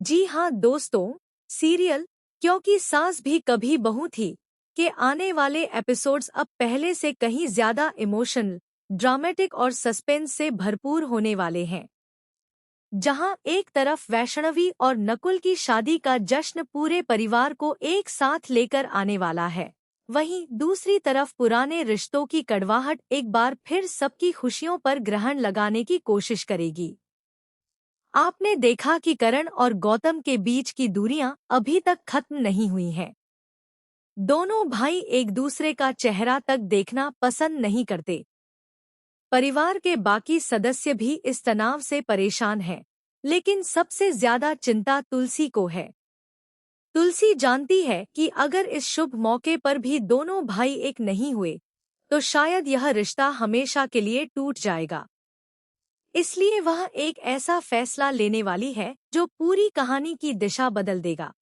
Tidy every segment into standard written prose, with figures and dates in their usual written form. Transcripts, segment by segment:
जी हाँ दोस्तों, सीरियल क्योंकि सास भी कभी बहू थी के आने वाले एपिसोड्स अब पहले से कहीं ज्यादा इमोशनल, ड्रामेटिक और सस्पेंस से भरपूर होने वाले हैं। जहां एक तरफ वैष्णवी और नकुल की शादी का जश्न पूरे परिवार को एक साथ लेकर आने वाला है, वहीं दूसरी तरफ पुराने रिश्तों की कड़वाहट एक बार फिर सबकी खुशियों पर ग्रहण लगाने की कोशिश करेगी। आपने देखा कि करण और गौतम के बीच की दूरियां अभी तक खत्म नहीं हुई हैं। दोनों भाई एक दूसरे का चेहरा तक देखना पसंद नहीं करते। परिवार के बाकी सदस्य भी इस तनाव से परेशान हैं, लेकिन सबसे ज्यादा चिंता तुलसी को है। तुलसी जानती है कि अगर इस शुभ मौके पर भी दोनों भाई एक नहीं हुए, तो शायद यह रिश्ता हमेशा के लिए टूट जाएगा। इसलिए वह एक ऐसा फैसला लेने वाली है जो पूरी कहानी की दिशा बदल देगा।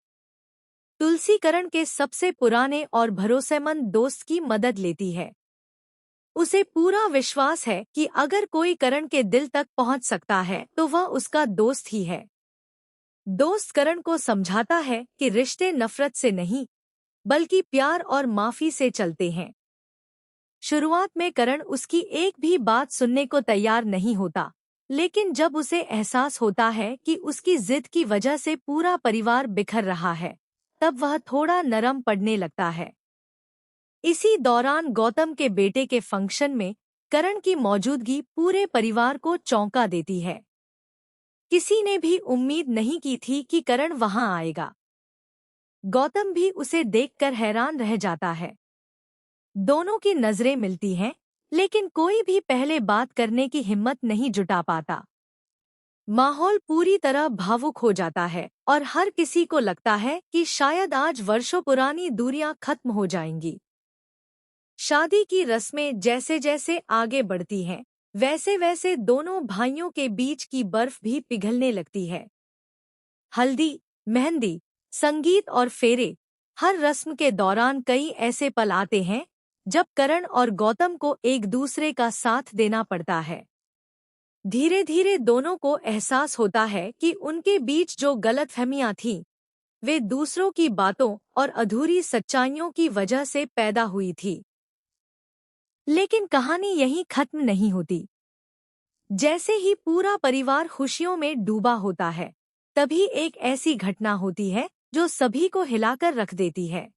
तुलसी करण के सबसे पुराने और भरोसेमंद दोस्त की मदद लेती है। उसे पूरा विश्वास है कि अगर कोई करण के दिल तक पहुंच सकता है तो वह उसका दोस्त ही है। दोस्त करण को समझाता है कि रिश्ते नफरत से नहीं, बल्कि प्यार और माफी से चलते हैं। शुरुआत में करण उसकी एक भी बात सुनने को तैयार नहीं होता, लेकिन जब उसे एहसास होता है कि उसकी जिद की वजह से पूरा परिवार बिखर रहा है, तब वह थोड़ा नरम पड़ने लगता है। इसी दौरान गौतम के बेटे के फंक्शन में करण की मौजूदगी पूरे परिवार को चौंका देती है। किसी ने भी उम्मीद नहीं की थी कि करण वहां आएगा। गौतम भी उसे देखकर हैरान रह जाता है। दोनों की नजरें मिलती हैं, लेकिन कोई भी पहले बात करने की हिम्मत नहीं जुटा पाता। माहौल पूरी तरह भावुक हो जाता है और हर किसी को लगता है कि शायद आज वर्षों पुरानी दूरियां खत्म हो जाएंगी। शादी की रस्में जैसे जैसे आगे बढ़ती हैं, वैसे वैसे दोनों भाइयों के बीच की बर्फ भी पिघलने लगती है। हल्दी, मेहंदी, संगीत और फेरे, हर रस्म के दौरान कई ऐसे पल आते हैं जब करण और गौतम को एक दूसरे का साथ देना पड़ता है। धीरे धीरे दोनों को एहसास होता है कि उनके बीच जो गलतफहमियां थीं, वे दूसरों की बातों और अधूरी सच्चाइयों की वजह से पैदा हुई थी। लेकिन कहानी यहीं खत्म नहीं होती। जैसे ही पूरा परिवार खुशियों में डूबा होता है, तभी एक ऐसी घटना होती है जो सभी को हिलाकर रख देती है।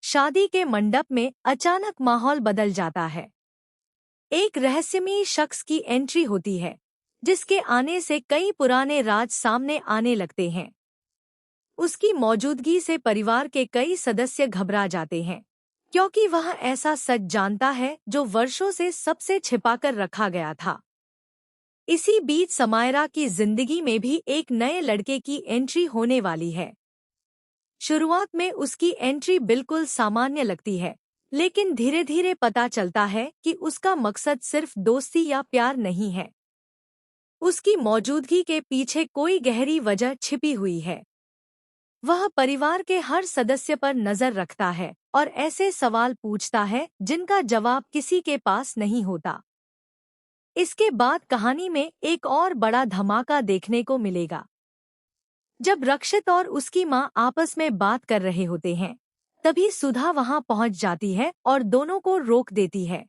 शादी के मंडप में अचानक माहौल बदल जाता है। एक रहस्यमयी शख्स की एंट्री होती है, जिसके आने से कई पुराने राज सामने आने लगते हैं। उसकी मौजूदगी से परिवार के कई सदस्य घबरा जाते हैं, क्योंकि वह ऐसा सच जानता है जो वर्षों से सबसे छिपाकर रखा गया था। इसी बीच समायरा की जिंदगी में भी एक नए लड़के की एंट्री होने वाली है। शुरुआत में उसकी एंट्री बिल्कुल सामान्य लगती है, लेकिन धीरे धीरे पता चलता है कि उसका मकसद सिर्फ दोस्ती या प्यार नहीं है। उसकी मौजूदगी के पीछे कोई गहरी वजह छिपी हुई है। वह परिवार के हर सदस्य पर नजर रखता है और ऐसे सवाल पूछता है जिनका जवाब किसी के पास नहीं होता। इसके बाद कहानी में एक और बड़ा धमाका देखने को मिलेगा। जब रक्षित और उसकी मां आपस में बात कर रहे होते हैं, तभी सुधा वहां पहुंच जाती है और दोनों को रोक देती है।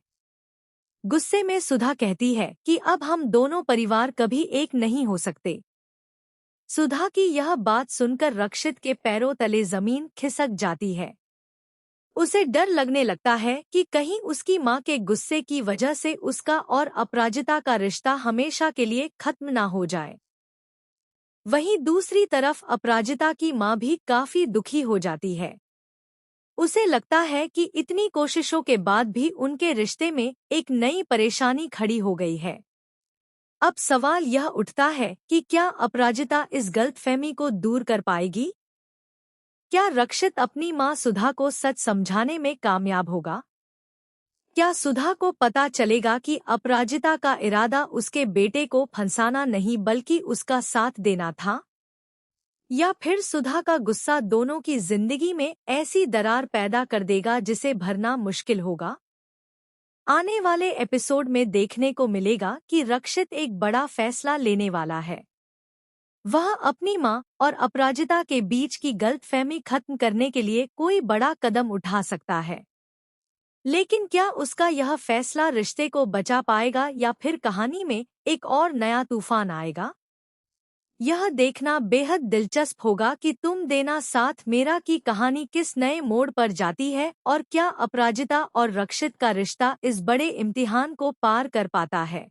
गुस्से में सुधा कहती है कि अब हम दोनों परिवार कभी एक नहीं हो सकते। सुधा की यह बात सुनकर रक्षित के पैरों तले जमीन खिसक जाती है। उसे डर लगने लगता है कि कहीं उसकी मां के गुस्से की वजह से उसका और अपराजिता का रिश्ता हमेशा के लिए खत्म ना हो जाए। वहीं दूसरी तरफ अपराजिता की मां भी काफी दुखी हो जाती है। उसे लगता है कि इतनी कोशिशों के बाद भी उनके रिश्ते में एक नई परेशानी खड़ी हो गई है। अब सवाल यह उठता है कि क्या अपराजिता इस गलतफहमी को दूर कर पाएगी? क्या रक्षित अपनी मां सुधा को सच समझाने में कामयाब होगा? क्या सुधा को पता चलेगा कि अपराजिता का इरादा उसके बेटे को फंसाना नहीं बल्कि उसका साथ देना था? या फिर सुधा का गुस्सा दोनों की जिंदगी में ऐसी दरार पैदा कर देगा जिसे भरना मुश्किल होगा? आने वाले एपिसोड में देखने को मिलेगा कि रक्षित एक बड़ा फैसला लेने वाला है। वह अपनी माँ और अपराजिता के बीच की गलतफहमी खत्म करने के लिए कोई बड़ा कदम उठा सकता है। लेकिन क्या उसका यह फैसला रिश्ते को बचा पाएगा या फिर कहानी में एक और नया तूफान आएगा? यह देखना बेहद दिलचस्प होगा कि तुम देना साथ मेरा की कहानी किस नए मोड़ पर जाती है और क्या अपराजिता और रक्षित का रिश्ता इस बड़े इम्तिहान को पार कर पाता है।